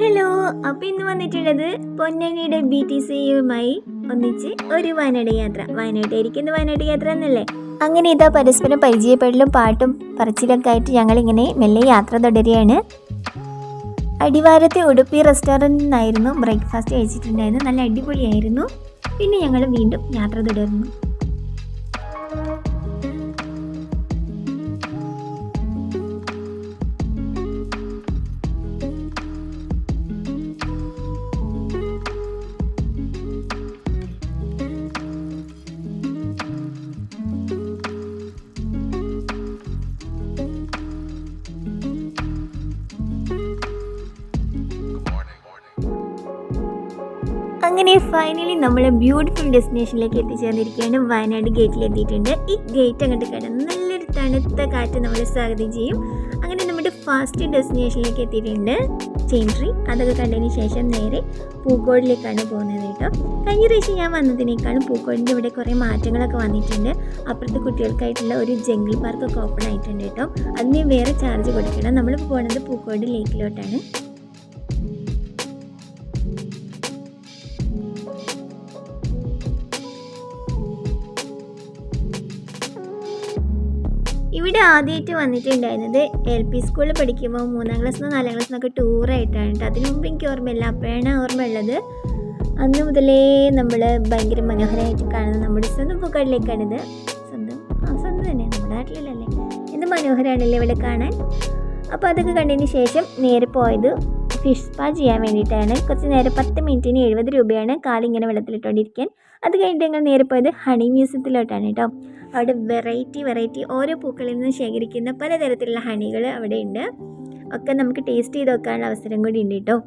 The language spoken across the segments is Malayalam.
ഹലോ, അപ്പോൾ ഇന്ന് വന്നിട്ടുള്ളത് പൊന്നാനിയുടെ BTCയുമായി ഒന്നിച്ച് ഒരു വയനാട് യാത്ര. വയനാട്ടിലിരിക്കുന്ന വയനാട് യാത്ര എന്നല്ലേ. അങ്ങനെ ഇതാ പരസ്പരം പരിചയപ്പെടലും പാട്ടും പറച്ചിലൊക്കെ ആയിട്ട് ഞങ്ങളിങ്ങനെ മെല്ലെ യാത്ര തുടരുകയാണ്. അടിവാരത്തെ ഉടുപ്പി റെസ്റ്റോറൻറ്റിൽ നിന്നായിരുന്നു ബ്രേക്ക്ഫാസ്റ്റ് കഴിച്ചിട്ടുണ്ടായിരുന്നു. നല്ല അടിപൊളിയായിരുന്നു. പിന്നെ ഞങ്ങൾ വീണ്ടും യാത്ര തുടർന്നു. അങ്ങനെ ഫൈനലി നമ്മൾ ബ്യൂട്ടിഫുൾ ഡെസ്റ്റിനേഷനിലേക്ക് എത്തിച്ചേർന്നിരിക്കുകയാണ്. വയനാട് ഗേറ്റിൽ എത്തിയിട്ടുണ്ട്. ഈ ഗേറ്റ് അങ്ങോട്ട് കിടന്ന് നല്ലൊരു തണുത്ത കാറ്റ് നമ്മളെ സ്വാഗതം ചെയ്യും. അങ്ങനെ നമ്മുടെ ഫസ്റ്റ് ഡെസ്റ്റിനേഷനിലേക്ക് എത്തിയിട്ടുണ്ട്, ചെയിൻ ട്രീ. അതൊക്കെ കണ്ടതിന് ശേഷം നേരെ പൂക്കോടിലേക്കാണ് പോകുന്നത് കേട്ടോ. കഴിഞ്ഞ പ്രാവശ്യം ഞാൻ വന്നതിനേക്കാളും പൂക്കോടിൻ്റെ ഇവിടെ കുറേ മാറ്റങ്ങളൊക്കെ വന്നിട്ടുണ്ട്. അപ്പുറത്ത് കുട്ടികൾക്കായിട്ടുള്ള ഒരു ജംഗിൾ പാർക്കൊക്കെ ഓപ്പൺ ആയിട്ടുണ്ട് കേട്ടോ. അതിന് വേറെ ചാർജ് കൊടുക്കണം. നമ്മൾ പോകുന്നത് പൂക്കോട് ലേക്കിലോട്ടാണ്. ഇവിടെ ആദ്യമായിട്ട് വന്നിട്ടുണ്ടായിരുന്നത് LP സ്കൂളിൽ പഠിക്കുമ്പോൾ 3ാം ക്ലാസ്സിൽ 4ാം ക്ലാസ്സിനൊക്കെ ടൂറായിട്ടാണ് കേട്ടോ. അതിനു മുമ്പ് എനിക്ക് ഓർമ്മയില്ല, അപ്പോഴാണ് ഓർമ്മയുള്ളത്. അന്ന് മുതലേ നമ്മൾ ഭയങ്കര മനോഹരമായിട്ട് കാണുന്നത് നമ്മുടെ സ്വന്തം പൂക്കാടിലേക്കാണിത്. സ്വന്തം തന്നെ, നമ്മുടെ നാട്ടിലല്ലേ. എന്ത് മനോഹരമാണല്ലേ ഇവിടെ കാണാൻ. അപ്പോൾ അതൊക്കെ കണ്ടതിന് ശേഷം നേരെ പോയത് ഫിഷ് സ്പാ ചെയ്യാൻ വേണ്ടിയിട്ടാണ്. കുറച്ച് നേരം 10 മിനിറ്റിന് 70 രൂപയാണ് കാലിങ്ങനെ വെള്ളത്തിലിട്ടുകൊണ്ടിരിക്കാൻ. അത് കഴിഞ്ഞിട്ട് ഞങ്ങൾ നേരെ പോയത് ഹണി മ്യൂസിയത്തിലോട്ടാണ് കേട്ടോ. അവിടെ വെറൈറ്റി ഓരോ പൂക്കളിൽ നിന്ന് ശേഖരിക്കുന്ന പലതരത്തിലുള്ള ഹണികൾ അവിടെ ഉണ്ട്. ഒക്കെ നമുക്ക് ടേസ്റ്റ് ചെയ്ത് നോക്കാനുള്ള അവസരം കൂടി ഉണ്ട് കേട്ടോ.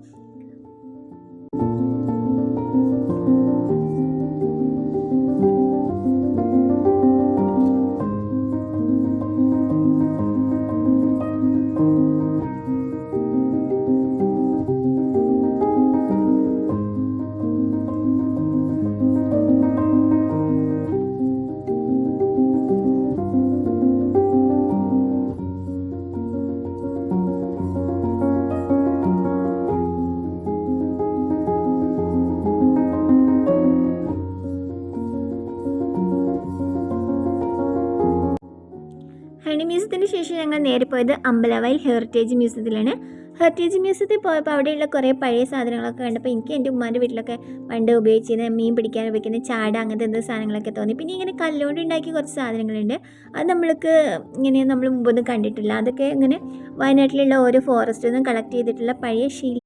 ഹണി മ്യൂസിയത്തിന് ശേഷം ഞങ്ങൾ നേരെ പോയത് അമ്പലവയൽ ഹെറിറ്റേജ് മ്യൂസിയത്തിലാണ്. ഹെറിറ്റേജ് മ്യൂസിയത്തിൽ പോയപ്പോൾ അവിടെയുള്ള കുറേ പഴയ സാധനങ്ങളൊക്കെ കണ്ടപ്പോൾ എനിക്ക് എൻ്റെ ഉമ്മാൻ്റെ വീട്ടിലൊക്കെ പണ്ട് ഉപയോഗിച്ചിരുന്ന മീൻ പിടിക്കാൻ ഉപയോഗിക്കുന്ന ചാട, അങ്ങനത്തെ എന്ത് സാധനങ്ങളൊക്കെ തോന്നി. പിന്നെ ഇങ്ങനെ കല്ലുകൊണ്ട് ഉണ്ടാക്കിയ കുറച്ച് സാധനങ്ങളുണ്ട്. അത് നമ്മൾ മുമ്പൊന്നും കണ്ടിട്ടില്ല. അതൊക്കെ ഇങ്ങനെ വയനാട്ടിലുള്ള ഓരോ ഫോറസ്റ്റിൽ നിന്നും കളക്ട് ചെയ്തിട്ടുള്ള പഴയ ഷീൽ